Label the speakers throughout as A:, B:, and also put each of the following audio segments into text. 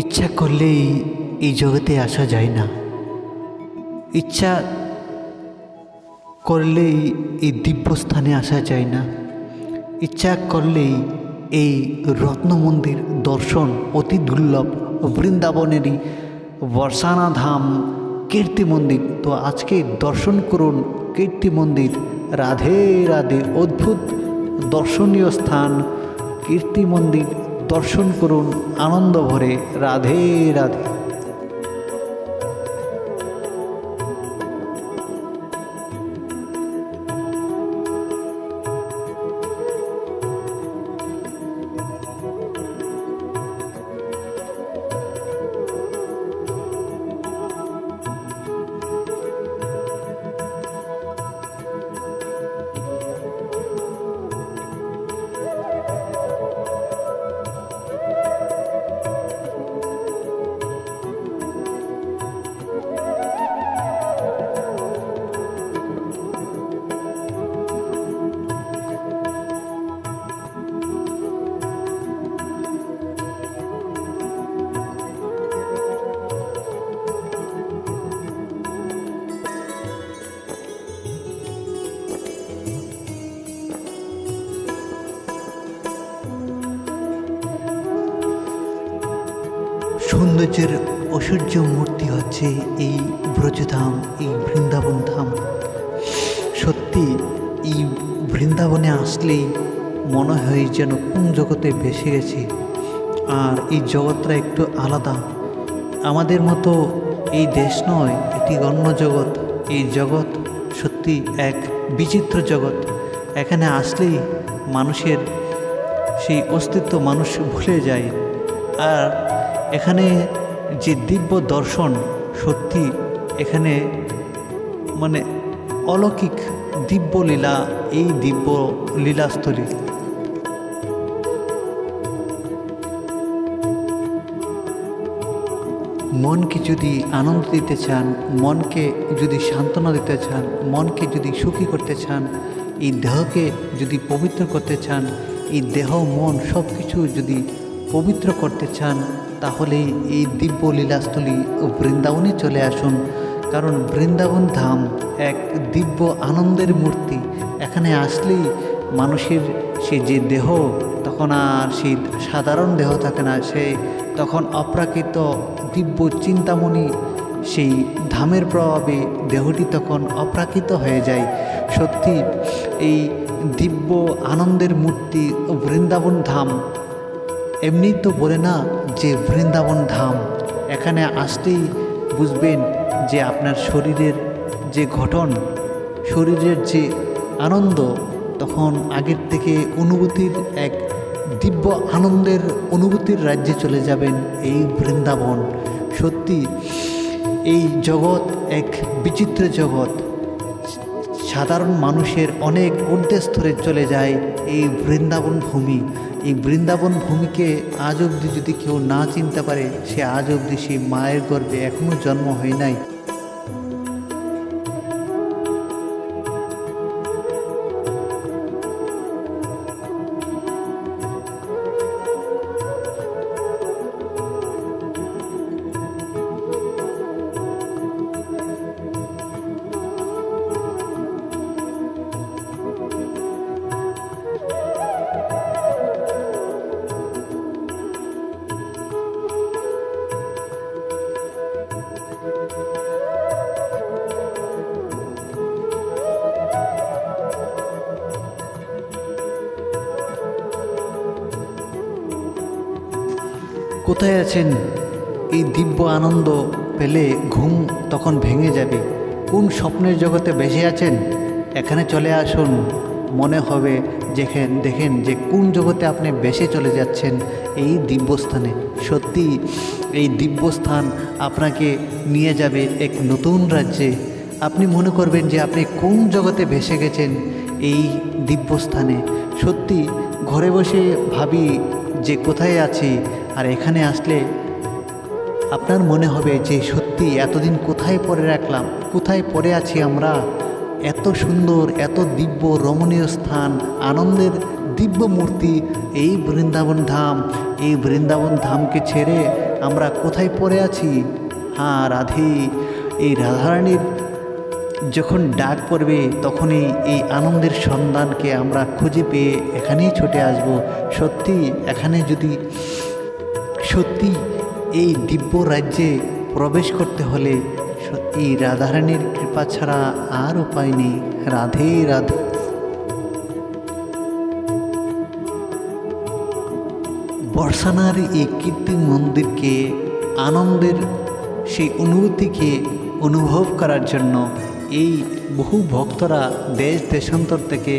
A: ইচ্ছা করলেই এই জগতে আসা যায় না। ইচ্ছা করলেই এই দিব্যস্থানে আসা যায় না। ইচ্ছা করলেই এই রত্ন মন্দির দর্শন অতি দুর্লভ। বৃন্দাবনেরই বর্ষানা ধাম কীর্তি মন্দির। তো আজকে দর্শন করুন কীর্তি মন্দির। রাধে রাধে। অদ্ভুত দর্শনীয় স্থান কীর্তি মন্দির দর্শন করুন আনন্দ ভরে। রাধে রাধে। সৌন্দর্যের ঐশ্বর্য মূর্তি হচ্ছে এই ব্রজধাম, এই বৃন্দাবন ধাম। সত্যি এই বৃন্দাবনে আসলেই মনে হয় যেন কোন জগতে ভেসে গেছি। আর এই জগৎটা একটু আলাদা। আমাদের মতো এই দেশ নয়, এটি অন্য জগৎ। এই জগৎ সত্যি এক বিচিত্র জগৎ। এখানে আসলেই মানুষের সেই অস্তিত্ব মানুষ ভুলে যায়। আর এখানে যে দিব্য দর্শন, সত্যি এখানে মানে অলৌকিক দিব্য লীলা, এই দিব্য লীলাস্থলী। মনকে যদি আনন্দ দিতে চান, মনকে যদি সান্ত্বনা দিতে চান, মনকে যদি সুখী করতে চান, এই দেহকে যদি পবিত্র করতে চান, এই দেহ মন সব কিছু যদি পবিত্র করতে চান, তাহলে এই দিব্য লীলাস্থলী বৃন্দাবনে চলে আসুন। কারণ বৃন্দাবন ধাম এক দিব্য আনন্দের মূর্তি। এখানে আসলেই মানুষের সে যে দেহ, তখন আর সেই সাধারণ দেহ থাকে না, সে তখন অপ্রাকৃত দিব্য চিন্তামণি সেই ধামের প্রভাবে দেহটি তখন অপ্রাকৃত হয়ে যায়। সত্যি এই দিব্য আনন্দের মূর্তি বৃন্দাবন ধাম। এমনি তো বলে না যে বৃন্দাবন ধাম। এখানে আসলেই বুঝবেন যে আপনার শরীরের যে গঠন, শরীরের যে আনন্দ, তখন আগের থেকে অনুভূতির এক দিব্য আনন্দের অনুভূতির রাজ্যে চলে যাবেন এই বৃন্দাবন। সত্যি এই জগৎ এক বিচিত্র জগৎ। সাধারণ মানুষের অনেক ঊর্ধ্বে স্তরে চলে যায় এই বৃন্দাবন ভূমি। এই বৃন্দাবন ভূমিকে আজ অবধি যদি কেউ না চিনতে পারে, সে আজ অবধি সেই মায়ের গর্ভে এখনও জন্ম হয় নাই। কোথায় আছেন? এই দিব্য আনন্দ পেলে ঘুম তখন ভেঙে যাবে। কোন স্বপ্নের জগতে বেঁচে আছেন? এখানে চলে আসুন। মনে হবে দেখেন যে কোন জগতে আপনি বেঁচে চলে যাচ্ছেন, এই দিব্যস্থানে। সত্যি এই দিব্যস্থান আপনাকে নিয়ে যাবে এক নতুন রাজ্যে। আপনি মনে করবেন যে আপনি কোন জগতে ভেসে গেছেন এই দিব্যস্থানে। সত্যি ঘরে বসে ভাবি যে কোথায় আছি, আর এখানে আসলে আপনার মনে হবে যে সত্যি এতদিন কোথায় পড়ে রাখলাম, কোথায় পড়ে আছি আমরা। এত সুন্দর, এত দিব্য রমণীয় স্থান, আনন্দের দিব্য মূর্তি এই বৃন্দাবন ধাম। এই বৃন্দাবন ধামকে ছেড়ে আমরা কোথায় পড়ে আছি? হ্যাঁ রাধে, এই রাধারানীর যখন ডাক পড়বে তখনই এই আনন্দের সন্ধানকে আমরা খুঁজে পেয়ে এখানেই ছুটে আসব। সত্যি এখানে যদি সত্যি এই দিব্য রাজ্যে প্রবেশ করতে হলে এই রাধারানীর কৃপা ছাড়া আর উপায় নেই। রাধে রাধে। বর্ষানার এই কৃত্রিম মন্দিরকে, আনন্দের সেই অনুভূতিকে অনুভব করার জন্য এই বহু ভক্তরা দেশ দেশান্তর থেকে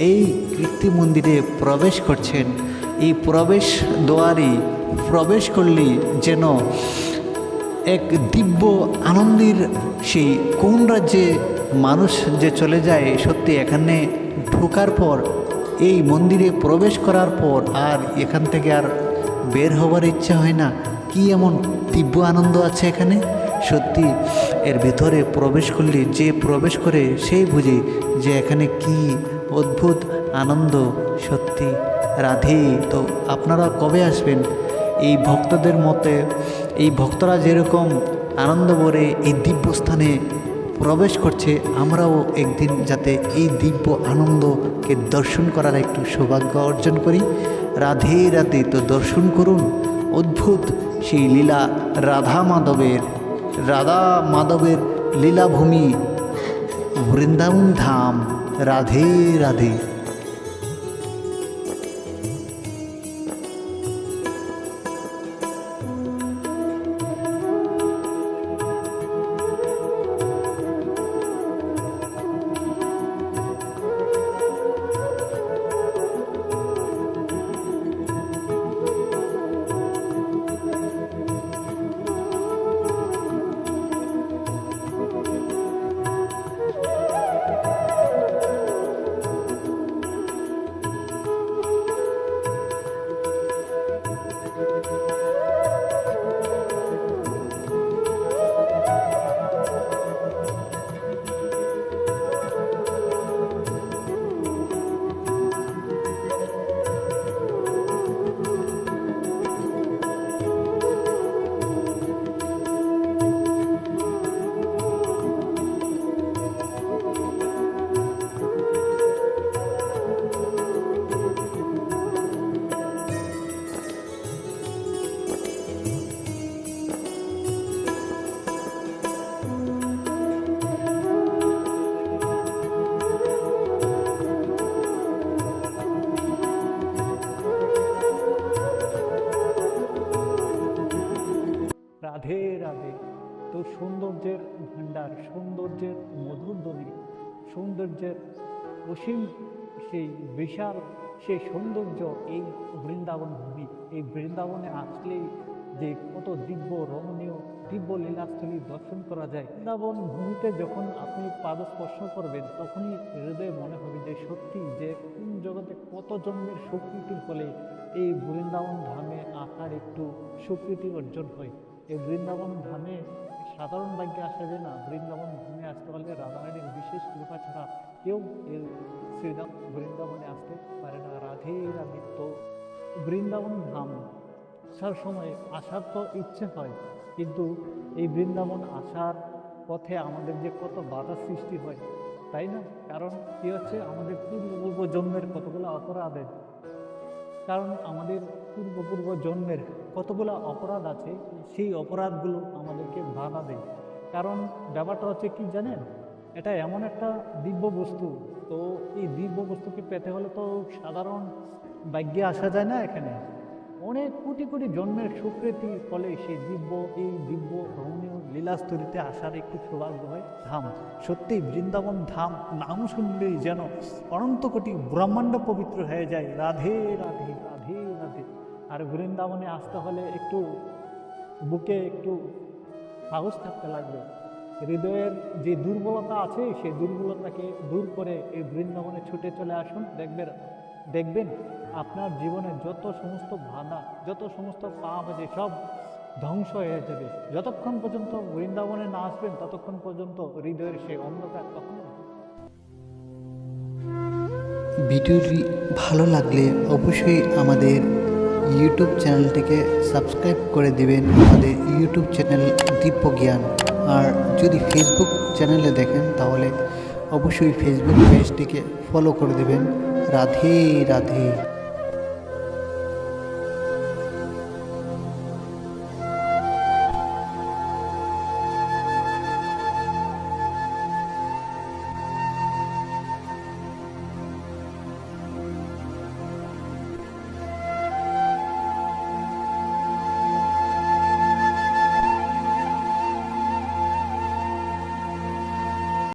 A: এই কৃত্রিম মন্দিরে প্রবেশ করছেন। এই প্রবেশ দ্বারে প্রবেশ করলে যেন এক দিব্য আনন্দের সেই কোন রাজ্যে মানুষ যে চলে যায়। সত্যি এখানে ঢোকার পর, এই মন্দিরে প্রবেশ করার পর আর এখান থেকে আর বের হবার ইচ্ছা হয় না। কি এমন দিব্য আনন্দ আছে এখানে! সত্যি এর ভেতরে প্রবেশ করলে যে প্রবেশ করে সেই বুঝে যে এখানে কি অদ্ভুত আনন্দ। সত্যি রাধে। তো আপনারা কবে আসবেন? এই ভক্তদের মতে, এই ভক্তরা যেরকম আনন্দ ভরে এই দিব্য স্থানে প্রবেশ করছে, আমরাও একদিন যাতে এই দিব্য আনন্দকে দর্শন করার একটু সৌভাগ্য অর্জন করি। রাধে রাধে। তো দর্শন করুন অদ্ভুত সেই লীলা, রাধা মাধবের লীলাভূমি বৃন্দাবন ধাম। রাধে রাধে।
B: রাধে রাধে। তো সৌন্দর্যের ভাণ্ডার, সৌন্দর্যের মধুর ধ্বনি, সৌন্দর্যের অসীম সেই বিশাল সেই সৌন্দর্য এই বৃন্দাবন ভূমি। এই বৃন্দাবনে আসলেই যে কত দিব্য রমণীয় দিব্য লীলাস্থলী দর্শন করা যায়। বৃন্দাবন ভূমিতে যখন আপনি পাদস্পর্শ করবেন তখনই হৃদয়ে মনে হবে যে সত্যি যে কোন জগতে কত জন্মের স্বীকৃতির ফলে এই বৃন্দাবন ধামে আসার একটু স্বীকৃতি অর্জন হয়। এই বৃন্দাবন ধামে সাধারণ ভাগ্যে আসা যায় না। বৃন্দাবন ধামে আসতে হলে রাধারানীর বিশেষ কৃপা ছাড়া কেউ এই শ্রীরাম বৃন্দাবনে আসতে পারে না। রাধে রাধে। তো বৃন্দাবন ধাম আসার সময় আসার তো ইচ্ছে হয়, কিন্তু এই বৃন্দাবন আসার পথে আমাদের যে কত বাধা সৃষ্টি হয়, তাই না? কারণ কি হচ্ছে, আমাদের পূর্ব জন্মের কতগুলো অপরাধের কারণ, আমাদের পূর্ব জন্মের কতগুলো অপরাধ আছে, সেই অপরাধগুলো আমাদেরকে বাধা দেয়। কারণ ব্যাপারটা হচ্ছে কি জানেন, এটা এমন একটা দিব্য বস্তু। তো এই দিব্য বস্তুকে পেতে হলে তো সাধারণ ভাগ্যে আসা যায় না। এখানে অনেক কোটি কোটি জন্মের স্বীকৃতির ফলে সেই এই দিব্য রমণীয় লীলাস্থলীতে আসার একটু সৌভাগ্য হয়। ধাম সত্যি বৃন্দাবন ধাম নাম শুনলেই যেন অনন্ত কোটি ব্রহ্মাণ্ড পবিত্র হয়ে যায়। রাধে রাধে রাধে রাধে। আর বৃন্দাবনে আসতে হলে একটু বুকে একটু সাহস থাকতে লাগবে। হৃদয়ের যে দুর্বলতা আছে সেই দুর্বলতাকে দূর করে এই বৃন্দাবনে ছুটে চলে আসুন। দেখবেন আপনার জীবনে যত সমস্ত বাধা, যত সমস্ত পাপ আছে সব ধ্বংস হয়ে যাবে। যতক্ষণ পর্যন্ত বৃন্দাবনে না আসবেন ততক্ষণ পর্যন্ত হৃদয়ের সেই অন্ধকার কখনো।
A: ভিডিওটি ভালো লাগলে অবশ্যই আমাদের ইউটিউব চ্যানেলটিকে সাবস্ক্রাইব করে দিবেন, আমাদের ইউটিউব চ্যানেল দিব্য জ্ঞান। আর যদি ফেসবুক চ্যানেলে দেখেন তাহলে অবশ্যই ফেসবুক পেজটিকে ফলো করে দেবেন। রাধে রাধে।